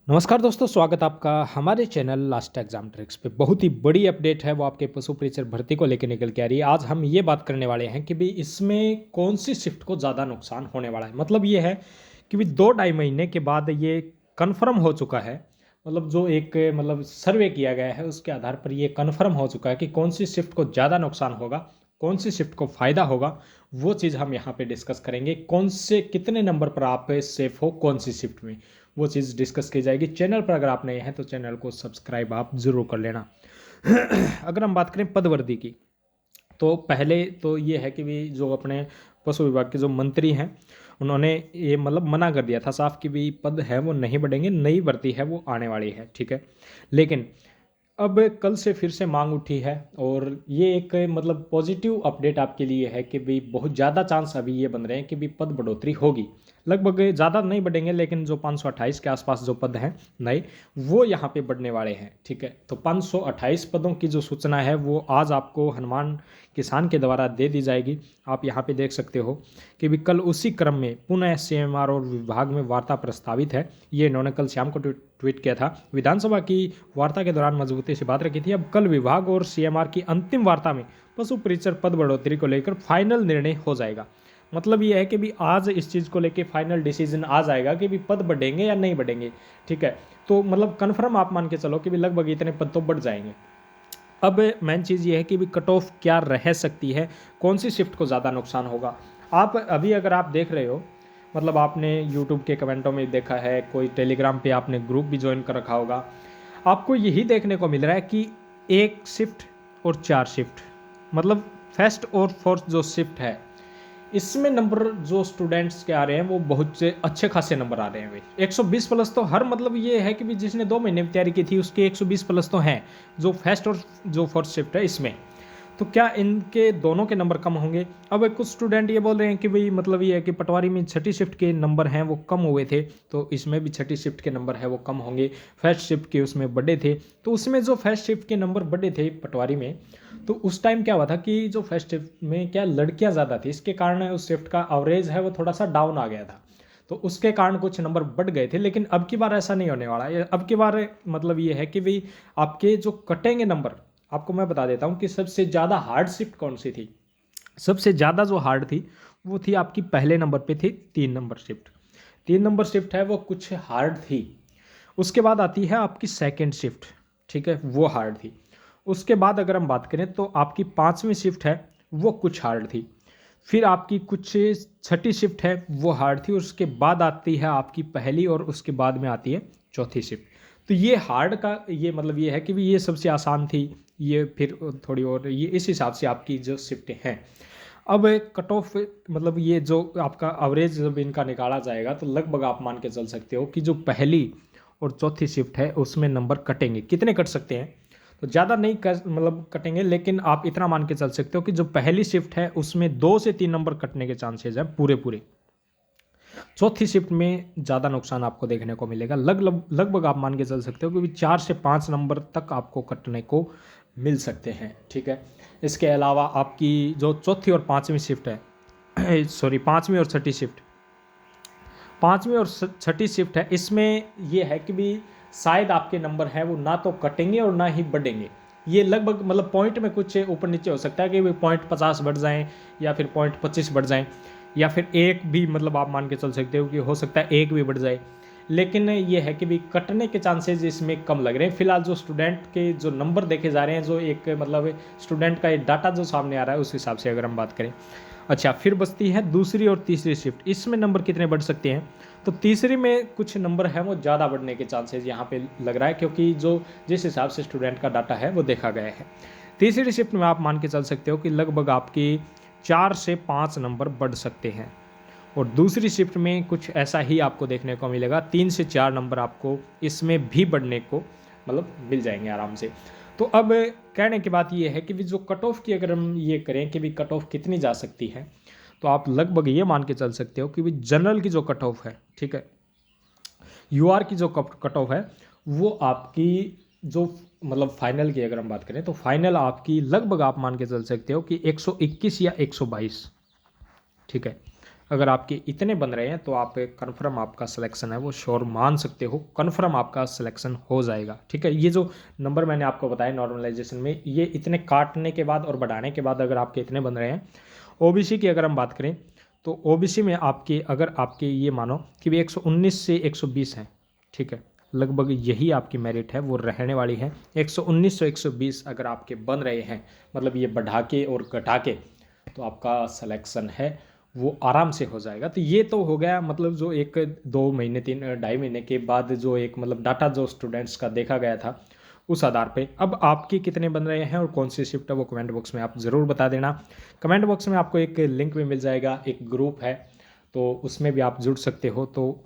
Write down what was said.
नमस्कार दोस्तों, स्वागत आपका हमारे चैनल लास्ट एग्जाम ट्रिक्स पे। बहुत ही बड़ी अपडेट है वो आपके पशु परिचर भर्ती को लेकर निकल के आ रही है। आज हम ये बात करने वाले हैं कि भाई इसमें कौन सी शिफ्ट को ज़्यादा नुकसान होने वाला है। मतलब ये है कि भाई 2 ढाई महीने के बाद ये कन्फर्म हो चुका है। मतलब जो एक सर्वे किया गया है उसके आधार पर ये कन्फर्म हो चुका है कि कौन सी शिफ्ट को ज़्यादा नुकसान होगा, कौन सी शिफ्ट को फ़ायदा होगा। वो चीज़ हम यहाँ पे डिस्कस करेंगे। कौन से कितने नंबर पर आप सेफ हो कौन सी शिफ्ट में, वो चीज़ डिस्कस की जाएगी। चैनल पर अगर आप नए हैं तो चैनल को सब्सक्राइब आप ज़रूर कर लेना। अगर हम बात करें पदवर्दी की, तो पहले तो ये है कि भी जो अपने पशु विभाग के जो मंत्री हैं उन्होंने ये मना कर दिया था साफ कि भी पद है वो नहीं बढ़ेंगे, नई भर्ती है वो आने वाली है, ठीक है। लेकिन अब कल से फिर से मांग उठी है और ये एक पॉजिटिव अपडेट आपके लिए है कि भाई बहुत ज़्यादा चांस अभी ये बन रहे हैं कि भी पद बढ़ोतरी होगी। लगभग ज़्यादा नहीं बढ़ेंगे लेकिन जो 528 के आसपास जो पद हैं नए, वो यहाँ पे बढ़ने वाले हैं, ठीक है। तो 528 पदों की जो सूचना है वो आज आपको हनुमान किसान के द्वारा दे दी जाएगी। आप यहाँ पे देख सकते हो कि भी कल उसी क्रम में पुनः सीएमआर और विभाग में वार्ता प्रस्तावित है। ये इन्होंने कल शाम को ट्वीट किया था। विधानसभा की वार्ता के दौरान मजबूती से बात रखी थी। अब कल विभाग और सीएमआर की अंतिम वार्ता में पशु परिचर पद बढ़ोतरी को लेकर फाइनल निर्णय हो जाएगा। मतलब ये है कि भी आज इस चीज़ को लेकर फाइनल डिसीजन आ जाएगा कि भी पद बढ़ेंगे या नहीं बढ़ेंगे, ठीक है। तो कन्फर्म आप मान के चलो कि भी लगभग इतने पद तो बढ़ जाएंगे। अब मेन चीज़ ये है कि भी कट ऑफ क्या रह सकती है, कौन सी शिफ्ट को ज़्यादा नुकसान होगा। आप अभी अगर आप देख रहे हो, आपने यूट्यूब के कमेंटों में देखा है, कोई टेलीग्राम पे आपने ग्रुप भी ज्वाइन कर रखा होगा, आपको यही देखने को मिल रहा है कि 1 शिफ्ट और 4 शिफ्ट, फर्स्ट और फोर्थ जो शिफ्ट है इसमें नंबर जो स्टूडेंट्स के आ रहे हैं वो बहुत से अच्छे खासे नंबर आ रहे हैं भाई। 120 प्लस तो हर ये है कि भी जिसने 2 महीने में तैयारी की थी उसके 120 प्लस तो हैं, जो फर्स्ट और जो फोर्थ शिफ्ट है इसमें। तो क्या इनके दोनों के नंबर कम होंगे? अब कुछ स्टूडेंट ये बोल रहे हैं कि भाई ये है कि पटवारी में छठी शिफ्ट के नंबर हैं वो कम हुए थे, तो इसमें भी छठी शिफ्ट के नंबर है वो कम होंगे। फर्स्ट शिफ्ट के उसमें बढ़े थे, तो उसमें जो फर्स्ट शिफ्ट के नंबर बढ़े थे पटवारी में, तो उस टाइम क्या हुआ था कि जो फर्स्ट शिफ्ट में क्या लड़कियां ज़्यादा थी, इसके कारण उस शिफ्ट का एवरेज है वो थोड़ा सा डाउन आ गया था। तो उसके कारण कुछ नंबर बढ़ गए थे। लेकिन अब की बार ऐसा नहीं होने वाला है। अब की बार ये है कि भाई आपके जो कटेंगे नंबर, आपको मैं बता देता हूँ कि सबसे ज़्यादा हार्ड शिफ्ट कौन सी थी। सबसे ज़्यादा जो हार्ड थी वो थी आपकी पहले नंबर पे थी 3 नंबर शिफ्ट। 3 नंबर शिफ्ट है वो कुछ हार्ड थी। उसके बाद आती है आपकी सेकंड शिफ्ट, ठीक है, वो हार्ड थी। उसके बाद अगर हम बात करें तो आपकी 5वीं शिफ्ट है वो कुछ हार्ड थी। फिर आपकी कुछ छठी शिफ्ट है वो हार्ड थी। उसके बाद आती है आपकी पहली और उसके बाद में आती है चौथी शिफ्ट। तो ये हार्ड का ये ये है कि भी ये सबसे आसान थी, ये फिर थोड़ी और ये इस हिसाब से आपकी जो शिफ्टें हैं। अब कट ऑफ ये जो आपका एवरेज जब इनका निकाला जाएगा तो लगभग आप मान के चल सकते हो कि जो पहली और चौथी शिफ्ट है उसमें नंबर कटेंगे। कितने कट सकते हैं? तो ज़्यादा नहीं कटेंगे, लेकिन आप इतना मान के चल सकते हो कि जो पहली शिफ्ट है उसमें 2 से 3 नंबर कटने के चांसेज हैं पूरे पूरे। चौथी शिफ्ट में ज़्यादा नुकसान आपको देखने को मिलेगा। लगभग आप मान के चल सकते हो कि 4 से 5 नंबर तक आपको कटने को मिल सकते हैं, ठीक है। इसके अलावा आपकी जो चौथी और 5वीं शिफ्ट है सॉरी 5वीं और छठी शिफ्ट, 5वीं और छठी शिफ्ट है, इसमें यह है कि भी शायद आपके नंबर हैं वो ना तो कटेंगे और ना ही बढ़ेंगे। ये लगभग पॉइंट में कुछ ऊपर नीचे हो सकता है कि भाई पॉइंट 50 बढ़ जाएं या फिर पॉइंट 25 बढ़ जाएं, या फिर एक भी आप मान के चल सकते हो कि हो सकता है एक भी बढ़ जाए। लेकिन ये है कि भी कटने के चांसेस इसमें कम लग रहे हैं। फिलहाल जो स्टूडेंट के जो नंबर देखे जा रहे हैं, जो एक स्टूडेंट का एक डाटा जो सामने आ रहा है उस हिसाब से अगर हम बात करें। अच्छा, फिर बचती है दूसरी और तीसरी शिफ्ट। इसमें नंबर कितने बढ़ सकते हैं? तो तीसरी में कुछ नंबर है वो ज़्यादा बढ़ने के चांसेस यहाँ पे लग रहा है, क्योंकि जो जिस हिसाब से स्टूडेंट का डाटा है वो देखा गया है। तीसरी शिफ्ट में आप मान के चल सकते हो कि लगभग आपकी 4 से 5 नंबर बढ़ सकते हैं। और दूसरी शिफ्ट में कुछ ऐसा ही आपको देखने को मिलेगा, 3 से 4 नंबर आपको इसमें भी बढ़ने को मिल जाएंगे आराम से। तो अब कहने की बात ये है कि भी जो कट ऑफ की अगर हम ये करें कि भी कट ऑफ कितनी जा सकती है, तो आप लगभग ये मान के चल सकते हो कि भी जनरल की जो कट ऑफ है, ठीक है, यूआर की जो कट ऑफ है वो आपकी जो फाइनल की अगर हम बात करें तो फाइनल आपकी लगभग आप मान के चल सकते हो कि 121 या 122, ठीक है। अगर आपके इतने बन रहे हैं तो आप कन्फर्म आपका सिलेक्शन है वो श्योर मान सकते हो, कन्फर्म आपका सिलेक्शन हो जाएगा। ठीक है, ये जो नंबर मैंने आपको बताया नॉर्मलाइजेशन में, ये इतने काटने के बाद और बढ़ाने के बाद अगर आपके इतने बन रहे हैं। ओबीसी की अगर हम बात करें तो ओबीसी में आपके अगर आपके ये मानो कि भी 119 से 120 हैं, ठीक है, लगभग यही आपकी मेरिट है वो रहने वाली है। 119 से 120 अगर आपके बन रहे हैं, मतलब ये बढ़ा के और घटा के, तो आपका सिलेक्शन है वो आराम से हो जाएगा। तो ये तो हो गया, मतलब जो एक 2 महीने 3 ढाई महीने के बाद जो एक मतलब डाटा जो स्टूडेंट्स का देखा गया था उस आधार पे। अब आपके कितने बन रहे हैं और कौन सी शिफ्ट है वो कमेंट बॉक्स में आप ज़रूर बता देना। कमेंट बॉक्स में आपको एक लिंक भी मिल जाएगा, एक ग्रुप है तो उसमें भी आप जुड़ सकते हो। तो